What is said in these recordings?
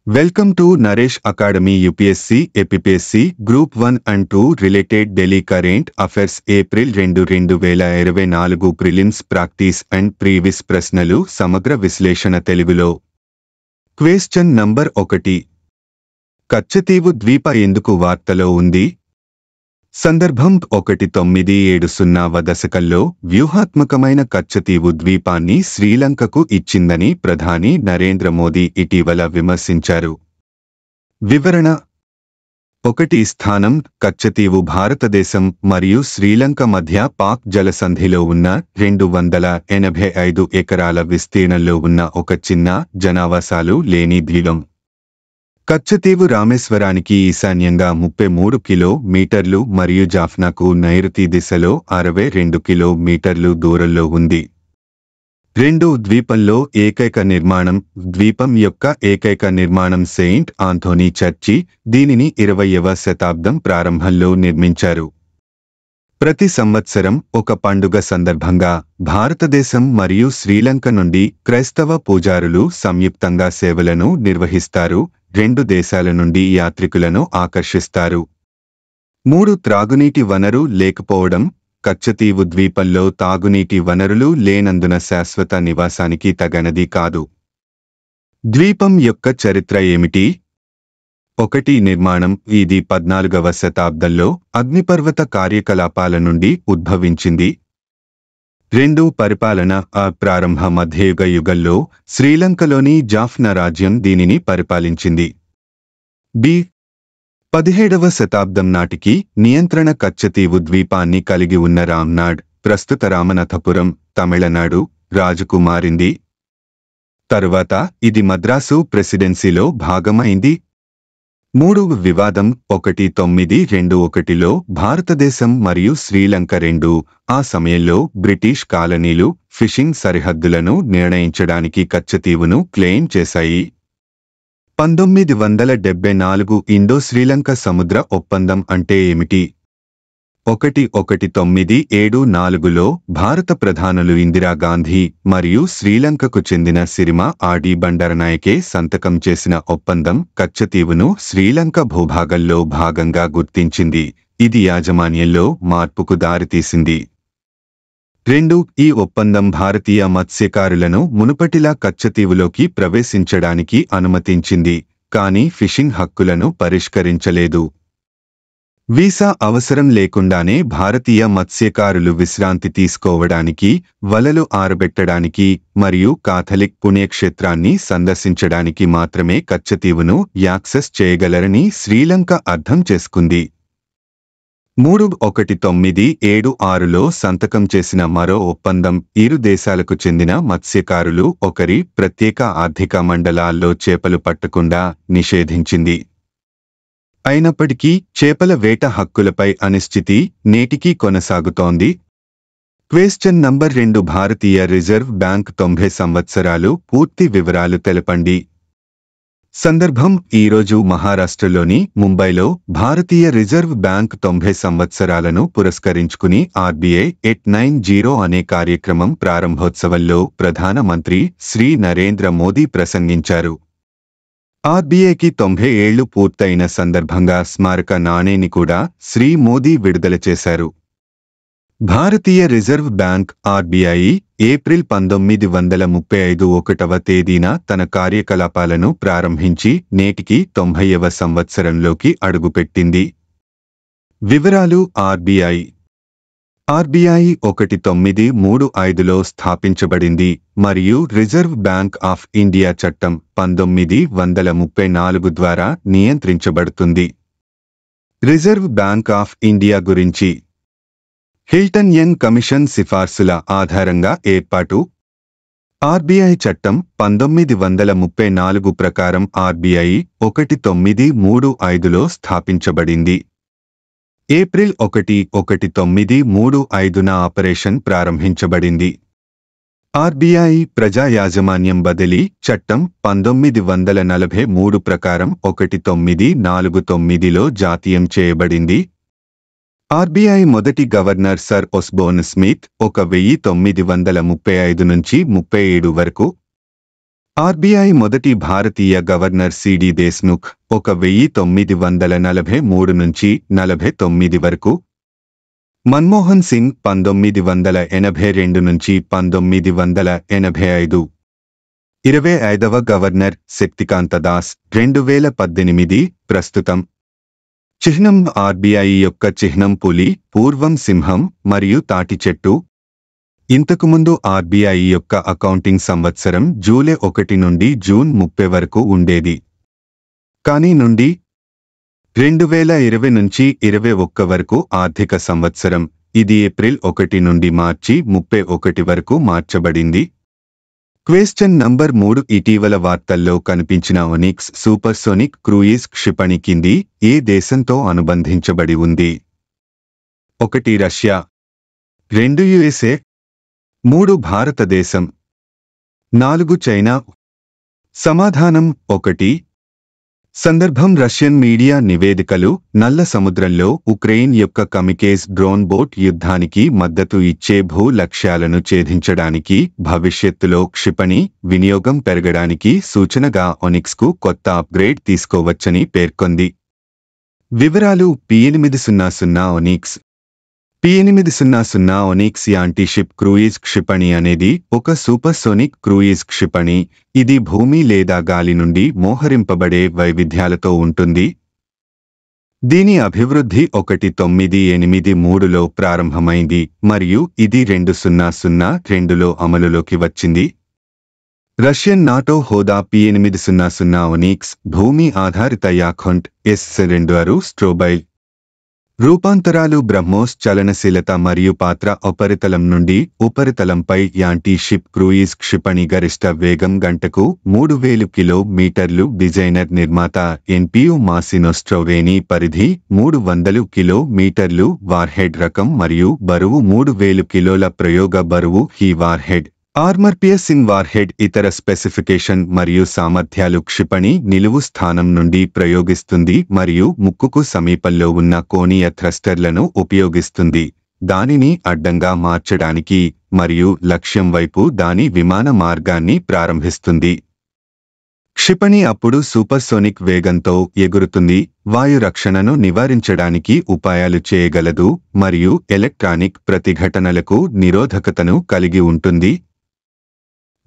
Welcome to Naresh Academy UPSC, EPPSC, Group 1 and 2 related Delhi Current Affairs April 2024 Prelims Practice and Previous ప్రశ్నలు సమగ్ర విశ్లేషణ తెలుగులో question number 1 Katchatheevu ద్వీప ఎందుకు వార్తలో ఉంది సందర్భం 1970వ దశకంలో వ్యూహాత్మకమైన కచ్చతీవు ద్వీపాన్ని శ్రీలంకకు ఇచ్చిందని ప్రధాని నరేంద్ర మోదీ ఇటీవల విమర్శించారు. వివరణ 1 స్థానం కచ్చతీవు భారతదేశం మరియు శ్రీలంక మధ్య పాక్ జలసంధిలో ఉన్న 285 ఎకరాల విస్తీర్ణంలో ఉన్న ఒక చిన్న జనావాసాలు లేని ద్వీపం. కచ్చతీవు రామేశ్వరానికి ఈశాన్యంగా 33 కిలోమీటర్లు మరియు జాఫ్నాకు నైరుతి దిశలో 62 కిలోమీటర్లు దూరంలో ఉంది. ద్వీపంలో ద్వీపం యొక్క ఏకైక నిర్మాణం సెయింట్ ఆంథోనీ చర్చి. దీనిని 20వ శతాబ్దం ప్రారంభంలో నిర్మించారు. ప్రతి సంవత్సరం ఒక పండుగ సందర్భంగా భారతదేశం మరియు శ్రీలంక నుండి క్రైస్తవ పూజారులు సంయుక్తంగా సేవలను నిర్వహిస్తారు. 2 దేశాల నుండి యాత్రికులను ఆకర్షిస్తారు. 3 త్రాగునీటి వనరు లేకపోవడం. కచ్చతీవు ద్వీపంలో తాగునీటి వనరులు లేనందున శాశ్వత నివాసానికి తగనది కాదు. ద్వీపం యొక్క చరిత్ర ఏమిటి? 1 నిర్మాణం. ఇది 14వ శతాబ్దంలో అగ్నిపర్వత కార్యకలాపాల నుండి ఉద్భవించింది. 2 పరిపాలన. ప్రారంభ మధ్యయుగ యుగంలో శ్రీలంకలోని జాఫ్నా రాజ్యం దీనిని పరిపాలించింది. 17వ శతాబ్దం నాటికి నియంత్రణ కచ్చతీవు ద్వీపాన్ని కలిగి ఉన్న రామ్నాడ్, ప్రస్తుత రామనాథపురం, తమిళనాడు రాజుకు మారింది. తరువాత ఇది మద్రాసు ప్రెసిడెన్సీలో భాగమైంది. 3 వివాదం. 1921లో భారతదేశం మరియు శ్రీలంక ఆ సమయంలో బ్రిటిష్ కాలనీలు ఫిషింగ్ సరిహద్దులను నిర్ణయించడానికి కచ్చతీవును క్లెయిమ్ చేశాయి. 1974 ఇండో శ్రీలంక సముద్ర ఒప్పందం అంటే ఏమిటి? 1974లో భారత ప్రధానులు ఇందిరాగాంధీ మరియు శ్రీలంకకు చెందిన సిరిమా ఆర్డి బండరనాయకే సంతకం చేసిన ఒప్పందం కచ్చతీవును శ్రీలంక భూభాగంలో భాగంగా గుర్తించింది. ఇది యాజమాన్యంలో మార్పుకు దారితీసింది. 2 ఈ ఒప్పందం భారతీయ మత్స్యకారులను మునుపటిలా కచ్చతీవులోకి ప్రవేశించడానికి అనుమతించింది, కానీ ఫిషింగ్ హక్కులను పరిష్కరించలేదు. వీసా అవసరం లేకుండానే భారతీయ మత్స్యకారులు విశ్రాంతి తీసుకోవడానికి, వలలు ఆరబెట్టడానికి మరియు కాథలిక్ పుణ్యక్షేత్రాన్ని సందర్శించడానికి మాత్రమే కచ్చతీవును యాక్సెస్ చేయగలరని శ్రీలంక అర్థం చేసుకుంది. 1976లో సంతకం చేసిన మరో ఒప్పందం ఇరు దేశాలకు చెందిన మత్స్యకారులు ఒకరి ప్రత్యేక ఆర్థిక మండలాల్లో చేపలు పట్టకుండా నిషేధించింది. అయినప్పటికీ చేపల వేట హక్కులపై అనిశ్చితి నేటికీ కొనసాగుతోంది. క్వశ్చన్ నంబర్ 2 భారతీయ రిజర్వ్ బ్యాంక్ 90 సంవత్సరాలు పూర్తి వివరాలు తెలపండి. సందర్భం ఈరోజు మహారాష్ట్రలోని ముంబైలో భారతీయ రిజర్వ్ బ్యాంక్ 90 సంవత్సరాలను పురస్కరించుకుని RBI @90 అనే కార్యక్రమం ప్రారంభోత్సవంలో ప్రధానమంత్రి శ్రీ నరేంద్ర మోదీ ప్రసంగించారు. RBIకి 90 ఏళ్లు పూర్తయిన సందర్భంగా స్మారక నాణేని కూడా శ్రీ మోదీ విడుదల చేశారు. భారతీయ రిజర్వ్ బ్యాంక్ RBI ఏప్రిల్ 1935 1వ తేదీన తన కార్యకలాపాలను ప్రారంభించి నేటికి 90వ సంవత్సరంలోకి అడుగుపెట్టింది. వివరాలు. RBI 1935లో స్థాపించబడింది మరియు రిజర్వ్ బ్యాంక్ ఆఫ్ ఇండియా చట్టం 1934 ద్వారా నియంత్రించబడుతుంది. రిజర్వ్ బ్యాంక్ ఆఫ్ ఇండియా గురించి హిల్టన్ యంగ్ కమిషన్ సిఫార్సుల ఆధారంగా ఏర్పాటు. RBI చట్టం 1934 ప్రకారం RBI 1935లో స్థాపించబడింది. ఏప్రిల్ 1, 1935న ఆపరేషన్ ప్రారంభించబడింది. RBI ప్రజా యాజమాన్యం బదిలీ చట్టం 1943 ప్రకారం 1949లో జాతీయం చేయబడింది. RBI మొదటి గవర్నర్ సర్ ఒస్బోర్న్ స్మిత్ 1935 నుంచి 37 వరకు ఆర్బీఐ మొదటి భారతీయ గవర్నర్ సిడి దేశ్ముఖ్ 1943 నుంచి 49 వరకు, మన్మోహన్ సింగ్ 1982 నుంచి 1985, 25వ గవర్నర్ శక్తికాంత దాస్ 2018. ప్రస్తుతం చిహ్నం ఆర్బీఐ యొక్క చిహ్నం పులి, పూర్వం సింహం మరియు తాటి చెట్టు. ఇంతకుముందు ఆర్బీఐ యొక్క అకౌంటింగ్ సంవత్సరం జూలై 1 నుండి జూన్ 30 వరకు ఉండేది. కానీ నుండి 2020 నుంచి 21 వరకు ఆర్థిక సంవత్సరం, ఇది ఏప్రిల్ 1 నుండి మార్చి 31 వరకు మార్చబడింది. Question number 3. ఇటీవల వార్తల్లో కనిపించిన ఒనిక్స్ సూపర్సోనిక్ క్రూయిజ్ క్షిపణి కింది ఏ దేశంతో అనుబంధించబడి ఉంది? 1 రష్యా, 2 యుఎస్ఏ, 3 భారతదేశం, 4 చైనా. సమాధానం 1. సందర్భం రష్యన్ మీడియా నివేదికలు నల్ల సముద్రంలో ఉక్రెయిన్ యొక్క కమికేజ్ డ్రోన్ బోట్ యుద్ధానికి మద్దతు ఇచ్చే భూ లక్ష్యాలను ఛేదించడానికి భవిష్యత్తులో క్షిపణి వినియోగం పెరగడానికి సూచనగా ఒనిక్స్కు కొత్త అప్గ్రేడ్ తీసుకోవచ్చని పేర్కొంది. వివరాలు P800 onyx. P800 onyx anti-ship cruise క్షిపణి అనేది ఒక సూపర్సోనిక్ క్రూయిజ్ క్షిపణి. ఇది భూమి లేదా గాలి నుండి మోహరింపబడే వైవిధ్యాలతో ఉంటుంది. దీని అభివృద్ధి 1983లో ప్రారంభమైంది మరియు ఇది 2002లో అమలులోకి వచ్చింది. రష్యన్ నాటో హోదా P800 ఒనిక్స్ భూమి ఆధారిత యాఖొంట్ S-2 స్ట్రోబైల్ రూపాంతరాలు బ్రహ్మోస్ చలనశీలత మరియు పాత్ర ఉపరితలం నుండి ఉపరితలంపై యాంటీ షిప్ క్రూయిజ్ క్షిపణి గరిష్ట వేగం గంటకు 3000 కిలోమీటర్లు. డిజైనర్ నిర్మాత ఎన్పియు మాసినోస్ట్రోవేని పరిధి 300 కిలోమీటర్లు. వార్హెడ్ రకం మరియు బరువు 3000 కిలోల. ప్రయోగ బరువు హీ వార్హెడ్ ఆర్మర్ పియర్సింగ్ వార్హెడ్. ఇతర స్పెసిఫికేషన్ మరియు సామర్థ్యాలు క్షిపణి నిలువు స్థానం నుండి ప్రయోగిస్తుంది మరియు ముక్కుకు సమీపంలో ఉన్న కోణీయ థ్రస్టర్లను ఉపయోగిస్తుంది, దానిని అడ్డంగా మార్చడానికి మరియు లక్ష్యం వైపు దాని విమాన మార్గాన్ని ప్రారంభిస్తుంది. క్షిపణి అప్పుడు సూపర్సోనిక్ వేగంతో ఎగురుతుంది, వాయు రక్షణను నివారించడానికి ఉపాయాలు చేయగలదు మరియు ఎలక్ట్రానిక్ ప్రతిఘటనలకు నిరోధకతను కలిగి ఉంటుంది.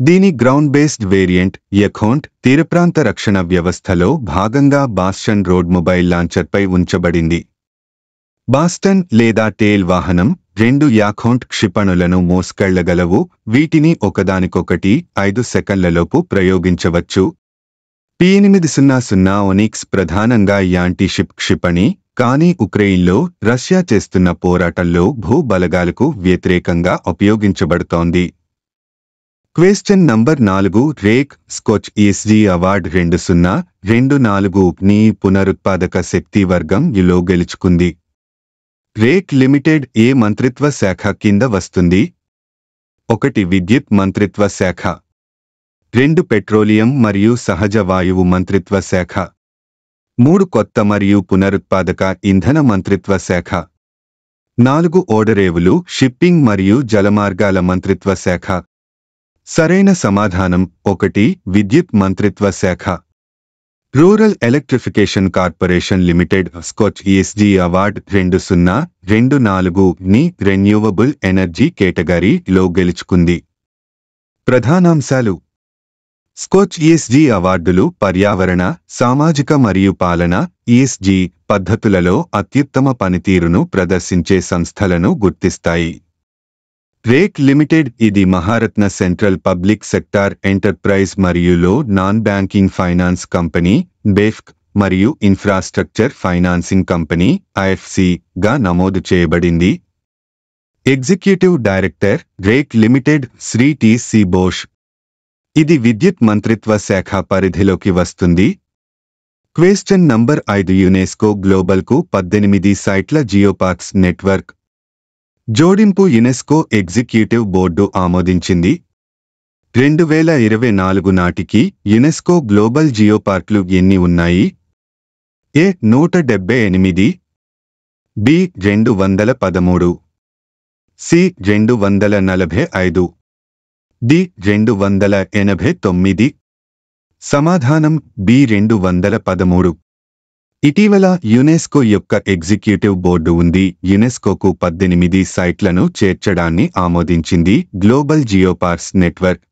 దీని గ్రౌండ్ బేస్డ్ వేరియంట్ యఖోంట్ తీరప్రాంత రక్షణ వ్యవస్థలో భాగంగా బాస్టన్ రోడ్ మొబైల్ లాంచర్పై ఉంచబడింది. బాస్టన్ లేదా టేల్ వాహనం 2 యాఖోంట్ క్షిపణులను మోసుకెళ్లగలవు. వీటిని ఒకదానికొకటి 5 సెకన్లలోపు ప్రయోగించవచ్చు. P800 ఒనిక్స్ ప్రధానంగా యాంటీషిప్ క్షిపణి, కానీ ఉక్రెయిన్లో రష్యా చేస్తున్న పోరాటంలో భూబలగాలకు వ్యతిరేకంగా ఉపయోగించబడుతోంది. Question number 4. REC Skoch ESG award 2024ని పునరుత్పాదక శక్తి వర్గం యులో గెలుచుకుంది. రేక్ లిమిటెడ్ ఏ మంత్రిత్వ శాఖ కింద వస్తుంది? 1 విద్యుత్ మంత్రిత్వ శాఖ, 2 పెట్రోలియం మరియు సహజ వాయువు మంత్రిత్వ శాఖ, 3 కొత్త మరియు పునరుత్పాదక ఇంధన మంత్రిత్వ శాఖ, 4 ఓడరేవులు, షిప్పింగ్ మరియు జలమార్గాల మంత్రిత్వ శాఖ. సరైన సమాధానం 1 విద్యుత్ మంత్రిత్వ శాఖ. Rural electrification corporation limited Skoch ESG award 2024ని రెన్యూవబుల్ ఎనర్జీ కేటగిరీలో గెలుచుకుంది. ప్రధానాంశాలు: స్కోచ్ ఈఎస్జీ అవార్డులు పర్యావరణ, సామాజిక మరియు పాలన ఈఎస్జీ పద్ధతులలో అత్యుత్తమ పనితీరును ప్రదర్శించే సంస్థలను గుర్తిస్తాయి. రేక్ లిమిటెడ్ ఇది Maharatna central public sector enterprise మరియు లో నాన్ బ్యాంకింగ్ ఫైనాన్స్ కంపెనీ బెఫ్క్ మరియు ఇన్ఫ్రాస్ట్రక్చర్ ఫైనాన్సింగ్ కంపెనీ ఐఎఫ్సి గా నమోదు చేయబడింది. Executive director REC limited Shri T C. Bosh. ఇది విద్యుత్ మంత్రిత్వ శాఖ పరిధిలోకి వస్తుంది. క్వశ్చన్ నంబర్ 5. యునెస్కో గ్లోబల్కు 18 సైట్ల జియోపార్క్స్ నెట్వర్క్ జోడింపు యునెస్కో ఎగ్జిక్యూటివ్ బోర్డు ఆమోదించింది. 2024 నాటికి యునెస్కో గ్లోబల్ జియోపార్క్లు ఎన్ని ఉన్నాయి? A 178, B 213, C 245, D 289. సమాధానం బి 213. ఇటీవల యునెస్కో యొక్క ఎగ్జిక్యూటివ్ బోర్డు ఉంది యునెస్కోకు 18 సైట్లను చేర్చడాన్ని ఆమోదించింది. Global geoparks network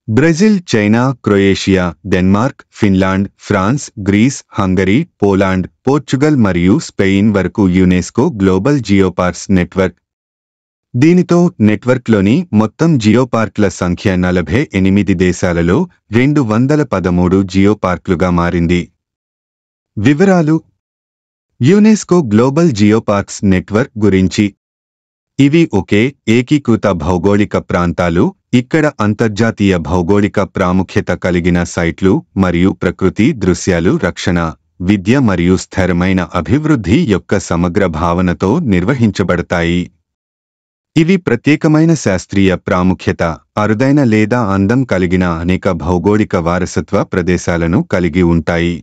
Brazil, China, Croatia, Denmark, Finland, France, Greece, Hungary, Poland, Portugal మరియు స్పెయిన్ వరకు యునెస్కో గ్లోబల్ జియోపార్క్స్ నెట్వర్క్. దీనితో నెట్వర్క్లోని మొత్తం జియోపార్క్ల సంఖ్య 48 దేశాలలో 213 జియోపార్క్లుగా మారింది. వివరాలు: యునెస్కో గ్లోబల్ జియోపార్క్స్ నెట్వర్క్ గురించి. ఇవి ఒకే ఏకీకృత భౌగోళిక ప్రాంతాలు, ఇక్కడ అంతర్జాతీయ భౌగోళిక ప్రాముఖ్యత కలిగిన సైట్లు మరియు ప్రకృతి దృశ్యాలు రక్షణ, విద్య మరియు స్థిరమైన అభివృద్ధి యొక్క సమగ్ర భావనతో నిర్వహించబడతాయి. ఇవి ప్రత్యేకమైన శాస్త్రీయ ప్రాముఖ్యత, అరుదైన లేదా అందం కలిగిన అనేక భౌగోళిక వారసత్వ ప్రదేశాలను కలిగి ఉంటాయి.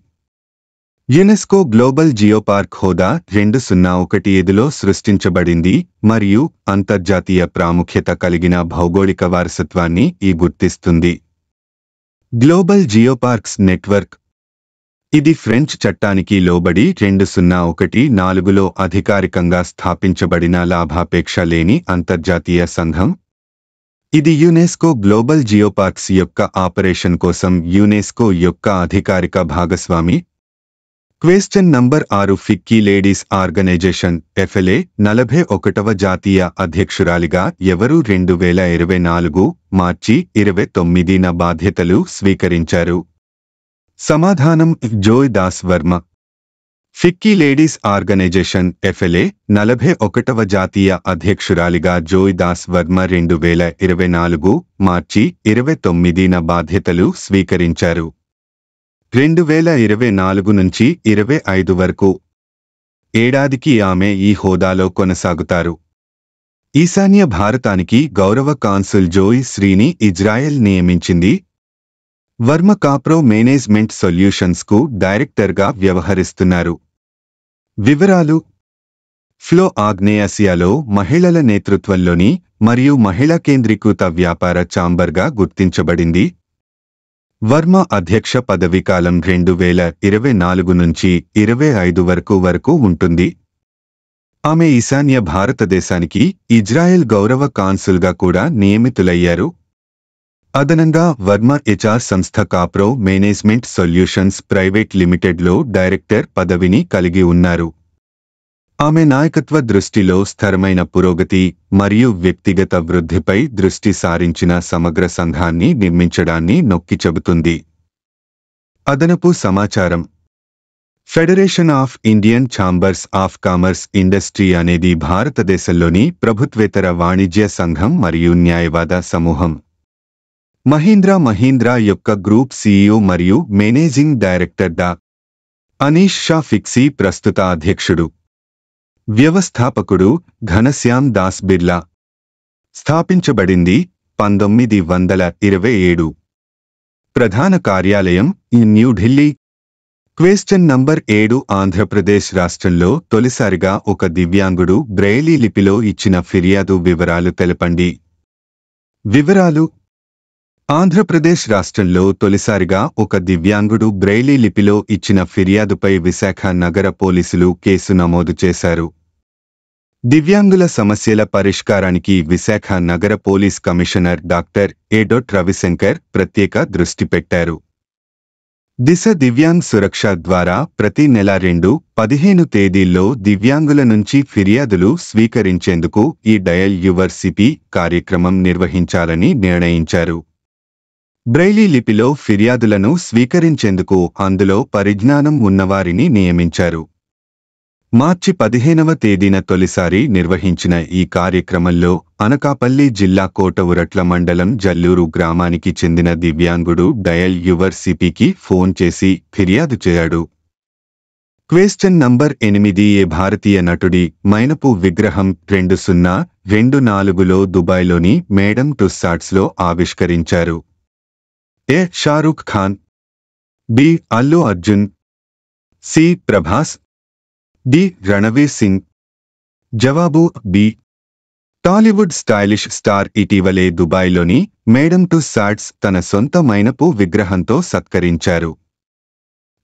యునెస్కో గ్లోబల్ జియోపార్క్ హోదా 2017లో సృష్టించబడింది మరియు అంతర్జాతీయ ప్రాముఖ్యత కలిగిన భౌగోళిక వారసత్వాన్ని గుర్తిస్తుంది. గ్లోబల్ జియోపార్క్స్ నెట్వర్క్ ఇది ఫ్రెంచ్ చట్టానికి లోబడి 2014లో అధికారికంగా స్థాపించబడిన లాభాపేక్ష లేని అంతర్జాతీయ సంఘం. ఇది యునెస్కో గ్లోబల్ జియోపార్క్స్ యొక్క ఆపరేషన్ కోసం యునెస్కో యొక్క అధికారిక భాగస్వామి. Question number 6. FICCI ladies organisation FLA 41వ జాతీయ అధ్యక్షురాలిగా ఎవరు 2024 మార్చి 29న బాధ్యతలు స్వీకరించారు? సమాధానం Joy Das Varma. FICCI ladies organisation FLA 41వ జాతీయ అధ్యక్షురాలిగా జోయ్ దాస్ వర్మ 2024 మార్చి 29న బాధ్యతలు స్వీకరించారు. 2024 నుంచి 25 వరకు ఏడాదికి ఆమె ఈ హోదాలో కొనసాగుతారు. ఈశాన్య భారతానికి గౌరవ కాన్సుల్ జోయ్ శ్రీని ఇజ్రాయెల్ నియమించింది. వర్మ కాప్రో మేనేజ్మెంట్ సొల్యూషన్స్కు డైరెక్టర్గా వ్యవహరిస్తున్నారు. వివరాలు: ఫ్లో ఆగ్నేయాసియాలో మహిళల నేతృత్వంలోని మరియు మహిళా కేంద్రీకృత వ్యాపార ఛాంబర్గా గుర్తించబడింది. వర్మ అధ్యక్ష పదవీకాలం 2024 నుంచి 25 వరకు ఉంటుంది. ఆమె ఈశాన్య భారతదేశానికి ఇజ్రాయెల్ గౌరవ కాన్సుల్గా కూడా నియమితులయ్యారు. అదనంగా వర్మ HR సంస్థ కాప్రో మేనేజ్మెంట్ సొల్యూషన్స్ ప్రైవేట్ లిమిటెడ్లో డైరెక్టర్ పదవిని కలిగి ఉన్నారు. ఆమె నాయకత్వ దృష్టిలో స్థిరమైన పురోగతి మరియు వ్యక్తిగత వృద్ధిపై దృష్టి సారించిన సమగ్ర సంఘాన్ని నిర్మించడాన్ని నొక్కి చెబుతుంది. అదనపు సమాచారం: federation of Indian chambers of commerce industry అనేది భారతదేశంలోని ప్రభుత్వేతర వాణిజ్య సంఘం మరియు న్యాయవాద సమూహం. మహీంద్రా యొక్క గ్రూప్ CEO మరియు మేనేజింగ్ డైరెక్టర్ డా. అనీష్ షా ఫిక్సీ ప్రస్తుత అధ్యక్షుడు. వ్యవస్థాపకుడు ఘనశ్యామ్ దాస్ బిర్లా. స్థాపించబడింది 1927. ప్రధాన కార్యాలయం న్యూఢిల్లీ. Question number 7. ఆంధ్రప్రదేశ్ రాష్ట్రంలో తొలిసారిగా ఒక దివ్యాంగుడు బ్రెయిలీ లిపిలో ఇచ్చిన ఫిర్యాదు వివరాలు తెలపండి. వివరాలు: ఆంధ్రప్రదేశ్ రాష్ట్రంలో తొలిసారిగా ఒక దివ్యాంగుడు బ్రెయిలీ లిపిలో ఇచ్చిన ఫిర్యాదుపై విశాఖ నగర పోలీసులు కేసు నమోదు చేశారు. దివ్యాంగుల సమస్యల పరిష్కారానికి విశాఖ నగర పోలీస్ కమిషనర్ డాక్టర్ ఏ. రవిశంకర్ ప్రత్యేక దృష్టి పెట్టారు. దిశ దివ్యాంగ్ సురక్ష ద్వారా ప్రతి నెల 2-15 తేదీల్లో దివ్యాంగుల నుంచి ఫిర్యాదులు స్వీకరించేందుకు ఈ డయల్ యువర్ సిపి కార్యక్రమం నిర్వహించాలని నిర్ణయించారు. బ్రెయిలీ లిపిలో ఫిర్యాదులను స్వీకరించేందుకు అందులో పరిజ్ఞానం ఉన్నవారిని నియమించారు. మార్చి 15వ తేదీన తొలిసారి నిర్వహించిన ఈ కార్యక్రమంలో అనకాపల్లి జిల్లా కోటవురట్ల మండలం జల్లూరు గ్రామానికి చెందిన దివ్యాంగుడు డయల్ యువర్ సిపికి ఫోన్ చేసి ఫిర్యాదు చేశాడు. Question number 8. ఏ భారతీయ నటుడి మైనపు విగ్రహం 2024లో దుబాయ్లోని మేడమ్ టుస్సాడ్స్లో ఆవిష్కరించారు? A. Shahrukh Khan, B. Allu Arjun, C. Prabhas, D. Ranveer Singh. జవాబు బి. టాలీవుడ్ స్టైలిష్ స్టార్ ఇటీవలే దుబాయ్లోని మేడమ్ టుస్సాడ్స్ తన సొంత మైనపు విగ్రహంతో సత్కరించారు.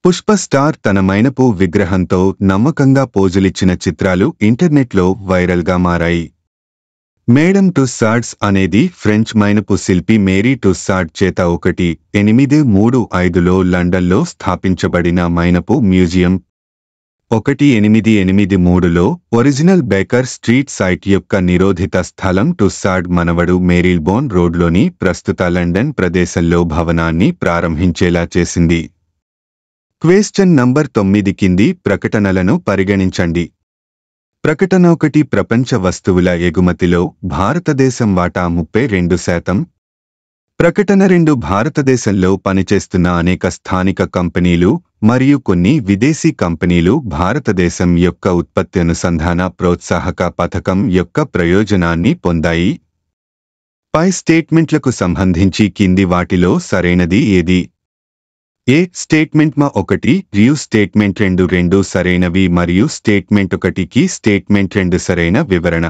పుష్ప స్టార్ తన మైనపు విగ్రహంతో నమ్మకంగా పోజులిచ్చిన చిత్రాలు ఇంటర్నెట్లో వైరల్గా మారాయి. మేడమ్ టుస్సాడ్స్ అనేది ఫ్రెంచ్ మైనపు శిల్పి మేరీ టుస్సాడ్ చేత 1835లో లండన్లో స్థాపించబడిన మైనపు మ్యూజియం. 1883లో ఒరిజినల్ బేకర్ స్ట్రీట్ సైట్ యొక్క నిరోధిత స్థలం టుస్సాడ్ మనవడు మేరీల్బోర్న్ రోడ్లోని ప్రస్తుత లండన్ ప్రదేశంలో భవనాన్ని ప్రారంభించేలా చేసింది. క్వెశ్చన్ నంబర్ 9 కింది ప్రకటనలను పరిగణించండి. ప్రకటన 1 ప్రపంచ వస్తువుల ఎగుమతిలో భారతదేశం వాటా 32%. ప్రకటన 2 భారతదేశంలో పనిచేస్తున్న అనేక స్థానిక కంపెనీలు మరియు కొన్ని విదేశీ కంపెనీలు భారతదేశం యొక్క ఉత్పత్తి అనుసంధాన ప్రోత్సాహక పథకం యొక్క ప్రయోజనాన్ని పొందాయి. పై స్టేట్మెంట్లకు సంబంధించి కింది వాటిలో సరైనది ఏది? ఏ స్టేట్మెంట్ 1 రియు స్టేట్మెంట్ 2 సరైనవి మరియు స్టేట్మెంట్ 1కి స్టేట్మెంట్ 2 సరైన వివరణ.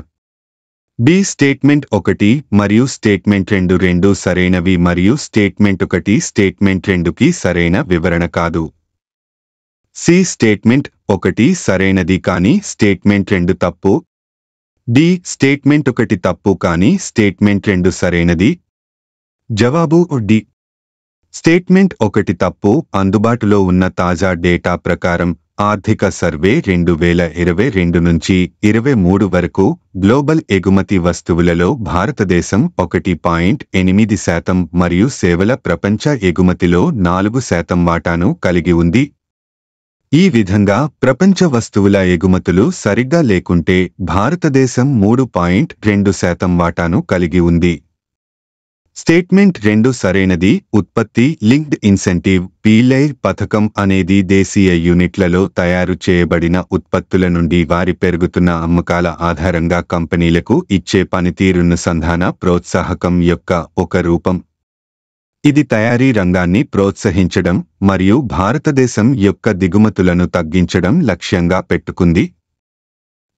బి స్టేట్మెంట్ 1 మరియు స్టేట్మెంట్ 2 సరైనవి మరియు స్టేట్మెంట్ 1 స్టేట్మెంట్ 2కి సరైన వివరణ కాదు. సి స్టేట్మెంట్ 1 సరైనది కానీ స్టేట్మెంట్ 2 తప్పు. డి స్టేట్మెంట్ 1 తప్పు కానీ స్టేట్మెంట్ 2 సరైనది. జవాబు డి. స్టేట్మెంట్ 1 తప్పు. అందుబాటులో ఉన్న తాజా డేటా ప్రకారం ఆర్థిక సర్వే 2022 నుంచి 23 వరకు గ్లోబల్ ఎగుమతి వస్తువులలో భారతదేశం 1.8% మరియు సేవల ప్రపంచ ఎగుమతిలో 4% వాటాను కలిగి ఉంది. ఈ విధంగా ప్రపంచ వస్తువుల ఎగుమతులు సరిగ్గా లేకుంటే భారతదేశం 3.2% వాటాను కలిగి ఉంది. స్టేట్మెంట్ 2 సరైనది. ఉత్పత్తి లింక్డ్ ఇన్సెంటివ్ పీలైర్ పథకం అనేది దేశీయ యూనిట్లలో తయారు చేయబడిన ఉత్పత్తుల నుండి వారి పెరుగుతున్న అమ్మకాల ఆధారంగా కంపెనీలకు ఇచ్చే పనితీరునుసంధాన ప్రోత్సాహకం యొక్క ఒక రూపం. ఇది తయారీ రంగాన్ని ప్రోత్సహించడం మరియు భారతదేశం యొక్క దిగుమతులను తగ్గించడం లక్ష్యంగా పెట్టుకుంది.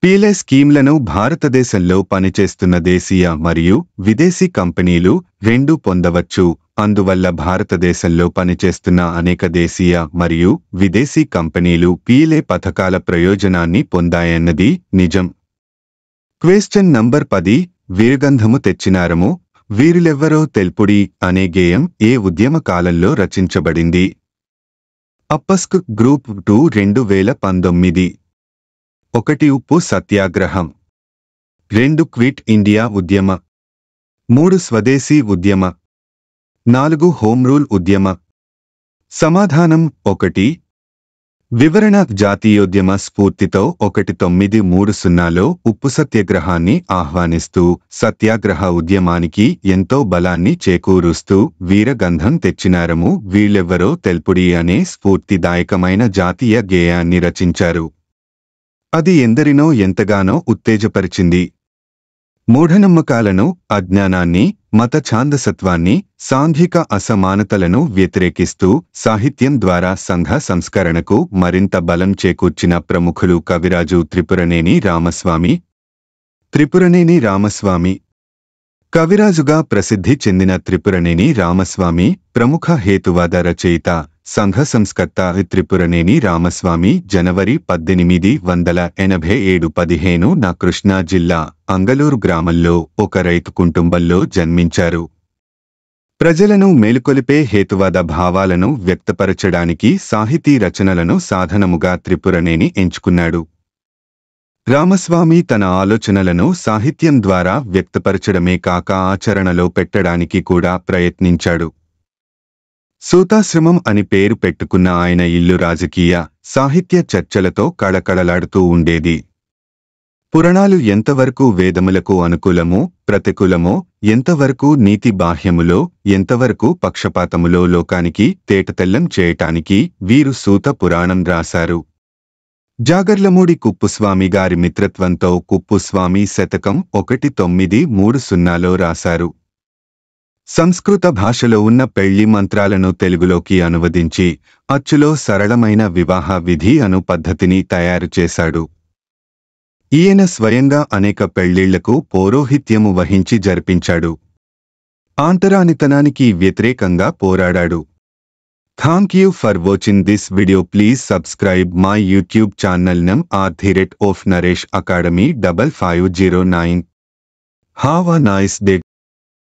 పీలై స్కీమ్లను భారతదేశంలో పనిచేస్తున్న దేశీయ మరియు విదేశీ కంపెనీలు రెండూ పొందవచ్చు. అందువల్ల భారతదేశంలో పనిచేస్తున్న అనేక దేశీయ మరియు విదేశీ కంపెనీలు పీలై పథకాల ప్రయోజనాన్ని పొందాయన్నది నిజం. క్వెశ్చన్ నంబర్ 10 వీరగంధము తెచ్చినారము వీరులెవ్వరో తెల్పుడి అనే గేయం ఏ ఉద్యమ కాలంలో రచించబడింది? అప్పస్క్ గ్రూప్ 2 2019. 1 ఉప్పు సత్యాగ్రహం. 2 క్విట్ ఇండియా ఉద్యమ. 3 స్వదేశీ ఉద్యమ. 4 హోమ్ రూల్ ఉద్యమ. సమాధానం 1. వివరణ జాతీయోద్యమ స్ఫూర్తితో 1930లో ఉప్పు సత్యాగ్రహాన్ని ఆహ్వానిస్తూ సత్యాగ్రహ ఉద్యమానికి ఎంతో బలాన్ని చేకూరుస్తూ వీరగంధం తెచ్చినారము వీళ్ళెవ్వరో తెల్పుడి అనే స్ఫూర్తిదాయకమైన జాతీయ గేయాన్ని రచించారు. అది ఎందరినో ఎంతగానో ఉత్తేజపరిచింది. మూఢనమ్మకాలను, అజ్ఞానాన్ని, మత ఛాందసత్వాన్ని, సాంఘిక అసమానతలను వ్యతిరేకిస్తూ సాహిత్యం ద్వారా సంఘ సంస్కరణకు మరింత బలం చేకూర్చిన ప్రముఖులు కవిరాజు త్రిపురనేని రామస్వామి. త్రిపురనేని రామస్వామి కవిరాజుగా ప్రసిద్ధి చెందిన త్రిపురనేని రామస్వామి ప్రముఖ హేతువాద రచయిత, సంఘ సంస్కర్త. త్రిపురనేని రామస్వామి జనవరి 1887 15న కృష్ణా జిల్లా అంగలూరు గ్రామంలో ఒక రైతు కుటుంబంలో జన్మించారు. ప్రజలను మేలుకొలిపే హేతువాద భావాలను వ్యక్తపరచడానికి సాహితీ రచనలను సాధనముగా త్రిపురనేని ఎంచుకున్నాడు. రామస్వామి తన ఆలోచనలను సాహిత్యం ద్వారా వ్యక్తపరచడమే కాక ఆచరణలో పెట్టడానికి కూడా ప్రయత్నించాడు. సూతాశ్రమం అని పేరు పెట్టుకున్న ఆయన ఇల్లు రాజకీయ, సాహిత్య చర్చలతో కళకళలాడుతూ ఉండేది. పురాణాలు ఎంతవరకు వేదములకు అనుకూలమో, ప్రతికూలమో, ఎంతవరకు నీతి బాహ్యములో, ఎంతవరకు పక్షపాతములో లోకానికి తేటతెల్లం చేయటానికి వీరు సూత పురాణం రాశారు. జాగర్లమూడి కుప్పుస్వామి గారి మిత్రత్వంతో కుప్పుస్వామి శతకం 1930లో రాశారు. సంస్కృత భాషలో ఉన్న పెళ్లి మంత్రాలను తెలుగులోకి అనువదించి అచ్చులో సరళమైన వివాహ విధి అను పద్ధతిని తయారు చేశాడు. ఈయన స్వయంగా అనేక పెళ్లిళ్లకు పౌరోహిత్యము వహించి జరిపించాడు. ఆంతరానితనానికి వ్యతిరేకంగా పోరాడాడు. Thank you for watching this video. Please subscribe my YouTube channel @of Naresh Academy 5509. Have a nice day.